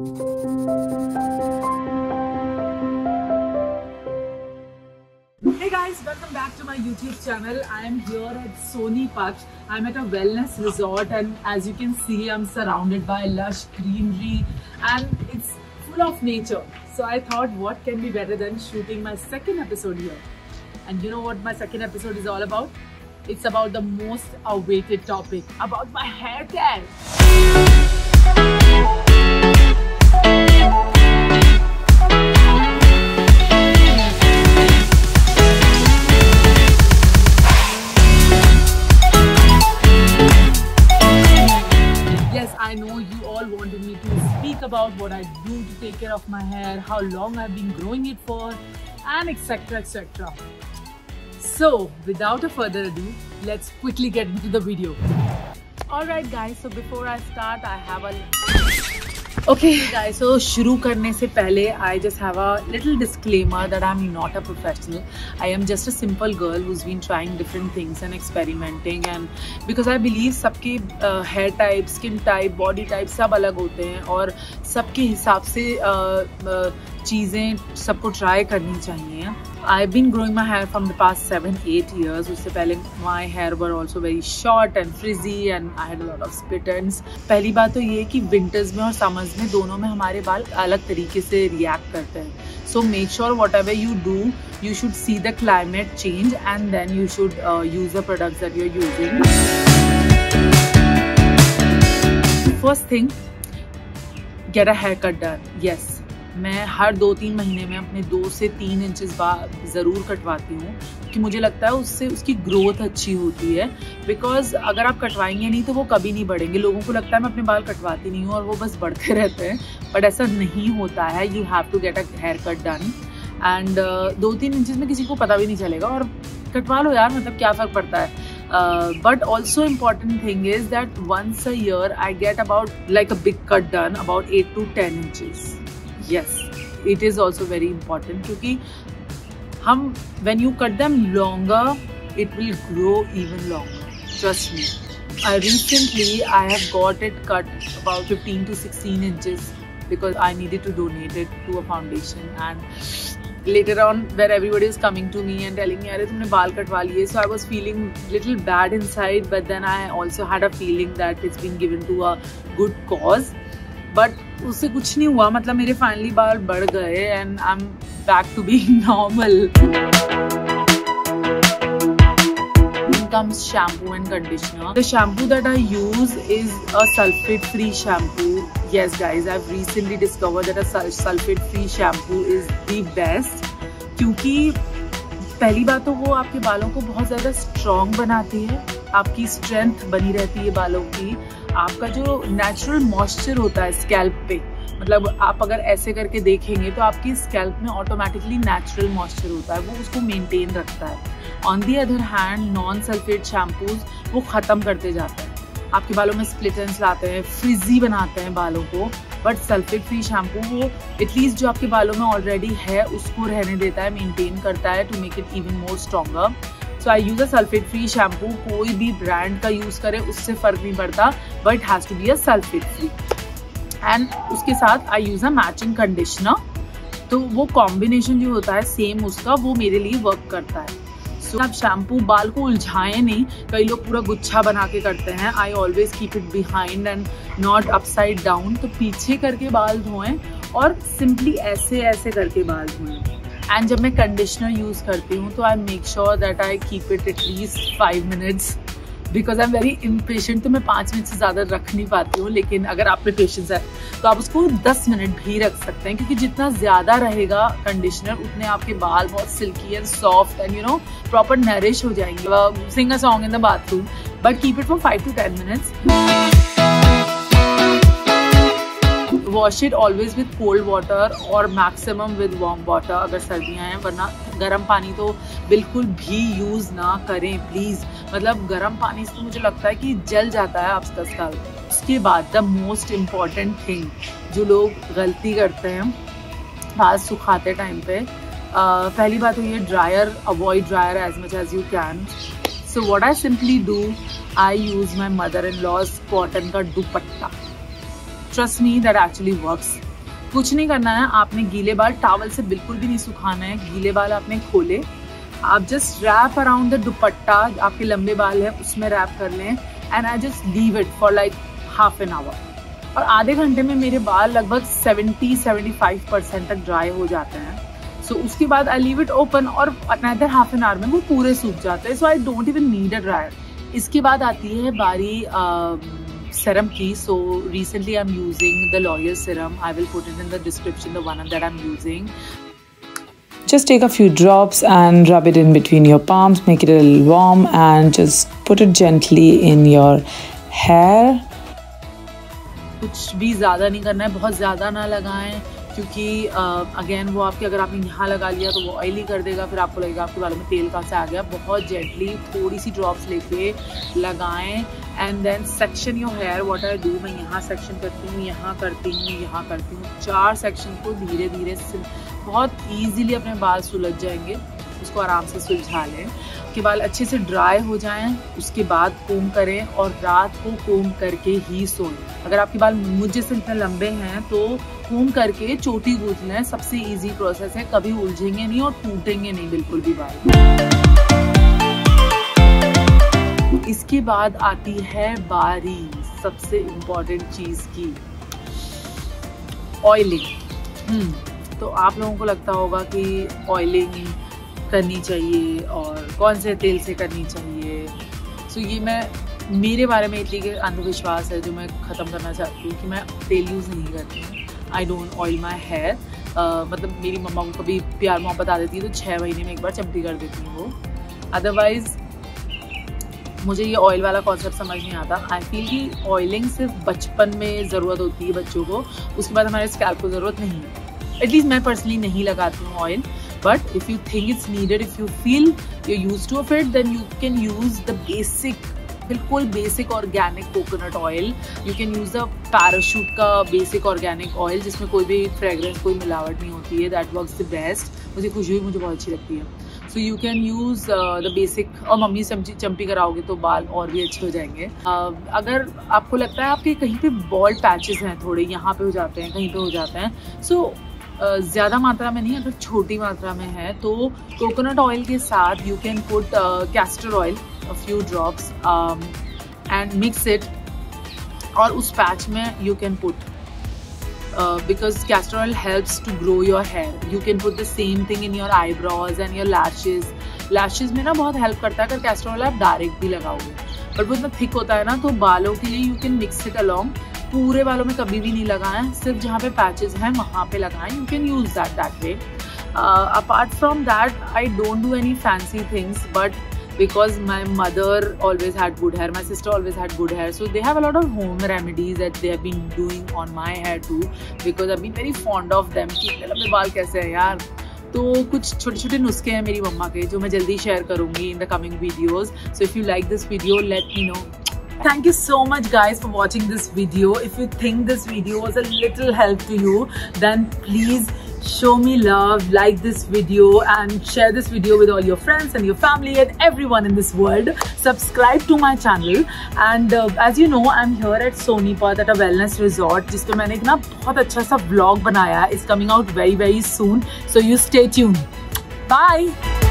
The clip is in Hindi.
Hey guys, welcome back to my YouTube channel. I am here at Sonipat. I'm at a wellness resort and as you can see, I'm surrounded by lush greenery and it's full of nature. So I thought what can be better than shooting my second episode here. And you know what my second episode is all about? It's about the most awaited topic, about my hair care. I know you all wanted me to speak about what I do to take care of my hair, how long I've been growing it for, and etc, etc. So without a further ado, let's quickly get into the video. Alright guys, so before I start, I have a... Okay guys, so शुरू करने से पहले I just have a little disclaimer that I'm not a professional. I am just a simple girl who's been trying different things and experimenting, and because I believe सबके hair type, skin type, body type सब अलग होते हैं और सबके हिसाब से चीज़ें सबको ट्राई करनी चाहिए. I've been growing my hair from the past 7-8 years. उससे पहले my hair were also very short and frizzy and I had a lot of split ends. पहली बात तो ये कि winters में और summers में दोनों में हमारे बाल अलग तरीके से react करते हैं. So make sure whatever you do, you should see the climate change and then you should use the products that you're using. First thing, get a haircut done. Yes. मैं हर 2-3 महीने में अपने 2 से 3 इंचेस बाल ज़रूर कटवाती हूँ क्योंकि मुझे लगता है उससे उसकी ग्रोथ अच्छी होती है. बिकॉज अगर आप कटवाएंगे नहीं तो वो कभी नहीं बढ़ेंगे. लोगों को लगता है मैं अपने बाल कटवाती नहीं हूँ और वो बस बढ़ते रहते हैं, बट ऐसा नहीं होता है. You have to get a hair cut done and 2-3 inches में किसी को पता भी नहीं चलेगा और कटवा लो यार, मतलब क्या फ़र्क पड़ता है. But also important thing is that once a year I get about like a big cut done about 8 to 10 inches. Yes, it is also very important क्योंकि हम when you cut them longer, it will grow even longer. Trust me. Recently I have got it cut about 15 to 16 inches because I needed to donate it to a foundation, and later on where everybody is coming to me and telling me अरे तुमने बाल कटवा लिए, so I was feeling little bad inside, but then I also had a feeling that it's been given to a good cause. But उससे कुछ नहीं हुआ, मतलब मेरे फाइनली बाल बढ़ गए and I'm back to being normal. Then comes shampoo and conditioner. The shampoo that I use is a sulfate-free shampoo. Yes guys, I've recently discovered that a sulfate-free shampoo is the best क्योंकि पहली बात तो वो आपके बालों को बहुत ज़्यादा स्ट्रॉन्ग बनाती है, आपकी स्ट्रेंथ बनी रहती है बालों की. आपका जो नेचुरल मॉइस्चर होता है स्कैल्प पे, मतलब आप अगर ऐसे करके देखेंगे तो आपकी स्कैल्प में ऑटोमेटिकली नेचुरल मॉइस्चर होता है, वो उसको मेंटेन रखता है. On the other hand non sulphate shampoos वो ख़त्म करते जाते हैं, आपके बालों में स्प्लिट एंड्स लाते हैं, फ्रिजी बनाते हैं बालों को. बट सल्फेट फ्री शैम्पू वो एटलीस्ट जो आपके बालों में ऑलरेडी है उसको रहने देता है, मेंटेन करता है to make it even more stronger. So I use a sulphate free shampoo. कोई भी ब्रांड का यूज़ करे उससे फ़र्क नहीं पड़ता, but it has to be a sulphate free. And उसके साथ I use a matching conditioner. तो वो कॉम्बिनेशन जो होता है सेम उसका, वो मेरे लिए वर्क करता है. सो आप शैम्पू बाल को उलझाएं नहीं. कई लोग पूरा गुच्छा बना के करते हैं. I always keep it behind and not upside down. तो पीछे करके बाल धोएं और सिंपली ऐसे ऐसे करके बाल धोएं. एंड जब मैं कंडीशनर यूज़ करती हूँ तो I make sure that I keep it at least 5 minutes because I am very impatient. तो मैं 5 मिनट से ज़्यादा रख नहीं पाती हूँ, लेकिन अगर आप पे पेशेंस है तो आप उसको 10 मिनट भी रख सकते हैं क्योंकि जितना ज़्यादा रहेगा कंडीशनर उतने आपके बाल बहुत silky and soft and you know proper nourish हो जाएंगे. Sing a song in the bathroom, but keep it for 5 to 10 minutes. Wash it always with cold water और मैक्सिमम विद वार्म वाटर अगर सर्दियाँ हैं, वरना गर्म पानी तो बिल्कुल भी यूज़ ना करें प्लीज़. मतलब गर्म पानी से तो मुझे लगता है कि जल जाता है आपका स्कैल्प. उसके बाद द मोस्ट इम्पॉर्टेंट थिंग जो लोग गलती करते हैं बाल सुखाते टाइम पे, पहली बात तो ये dryer, avoid dryer as much as you can. So what I simply do, I use my mother in law's cotton का dupatta. Trust me, that actually works. कुछ नहीं करना है, आपने गीले बाल टॉवल से बिल्कुल भी नहीं सुखाना है। गीले बाल आपने खोले, आप जस्ट रैप अराउंड द दुपट्टा, आपके लंबे बाल है उसमें रैप कर लें and I just leave it for like half an our. और आधे घंटे में मेरे बाल लगभग 70-75% तक ड्राई हो जाते हैं। सो उसके बाद आई लीव इट ओपन और अनदर हाफ एन आवर में वो पूरे सूख जाते हैं। So I don't even need a dryer. इसके बाद आती है बारी serum की। So recently I'm using the L'Oreal serum. I will put it in the description, the one that I'm using. Just take a few drops and rub it in between your palms, make it a little warm and just put it gently in your hair. कुछ भी ज़्यादा नहीं करना है, बहुत ज़्यादा ना लगाएं क्योंकि अगेन वो आपके अगर आपने यहाँ लगा लिया तो वो ऑयली कर देगा, फिर आपको लगेगा आपके बालों में तेल कहाँ से आ गया। बहुत जेंटली थोड़ी सी ड्रॉप्स लेके लगाएं and then section your hair. What I do, मैं यहाँ सेक्शन करती हूँ, यहाँ करती हूँ, यहाँ करती हूँ। 4 सेक्शन को धीरे धीरे बहुत ईजीली अपने बाल सुलझ जाएंगे। उसको आराम से सुलझा लें। के बाल अच्छे से ड्राई हो जाएं, उसके बाद कोम करें और रात को कोम करके ही सोएं। अगर आपके बाल मुझ जैसे इतने लंबे हैं तो कोम करके चोटी गूंथ लें। सबसे इजी प्रोसेस है, कभी उलझेंगे नहीं और टूटेंगे नहीं बिल्कुल भी बाल। इसके बाद आती है बारी सबसे इम्पोर्टेंट चीज की, ऑयलिंग। तो आप लोगों को लगता होगा कि ऑयलिंग करनी चाहिए और कौन से तेल से करनी चाहिए। सो ये मेरे बारे में इतनी अंधविश्वास है जो मैं ख़त्म करना चाहती हूँ कि मैं तेल यूज़ नहीं करती हूँ। I don't oil my hair. मतलब मेरी मम्मा को कभी प्यार मोहब्बत आ देती है तो 6 महीने में एक बार चम्पी कर देती हूँ वो। अदरवाइज़ मुझे ये ऑयल वाला कॉन्सेप्ट समझ नहीं आता। आई फील कि ऑयलिंग सिर्फ बचपन में ज़रूरत होती है बच्चों को, उसके बाद हमारे स्कैल्प को ज़रूरत नहीं है। एटलीस्ट मैं पर्सनली नहीं लगाती हूँ oil. But if you think it's needed, if you feel you're used to of it, then you can use the basic, बिल्कुल basic organic coconut oil. You can use the Parachute का basic organic oil जिसमें कोई भी fragrance, कोई मिलावट नहीं होती है. That works the best. मुझे खुशबू मुझे बहुत अच्छी लगती है. So you can use the basic. और मम्मी चम्पी कराओगे तो बाल और भी अच्छे हो जाएंगे. अगर आपको लगता है आपके कहीं पे bald patches हैं, थोड़े यहाँ पे हो जाते हैं, कहीं पे हो जाते हैं, so ज़्यादा मात्रा में नहीं, अगर छोटी मात्रा में है तो कोकोनट ऑयल के साथ you can put castor oil a few drops and mix it, और उस पैच में you can put because castor oil helps to grow your hair. You can put the same thing in your eyebrows and your lashes. Lashes में ना बहुत हेल्प करता है अगर कैस्टर ऑयल आप डायरेक्ट भी लगाओगे, बट वो इतना थिक होता है ना, तो बालों के लिए you can mix it along. पूरे बालों में कभी भी नहीं लगाएं, सिर्फ जहाँ पे पैचेस हैं वहाँ पे लगाएं. You can use that way. Apart from that I don't do any fancy things, but because my mother always had good hair, my sister always had good hair, so they have a lot of home remedies that they have been doing on my hair too, because I've been very fond of them. कि इतने लंबे बाल कैसे हैं यार. तो कुछ छोटे छोटे नुस्खे हैं मेरी मम्मा के जो मैं जल्दी शेयर करूँगी in the coming videos. So if you like this video, let me know. Thank you so much guys for watching this video. If you think this video was a little help to you, then please show me love, like this video and share this video with all your friends and your family and everyone in this world. Subscribe to my channel and as you know I'm here at Sonipat at a wellness resort जिस पे मैंने एक ना बहुत अच्छा सा vlog बनाया है. It's coming out very soon, so you stay tuned. Bye.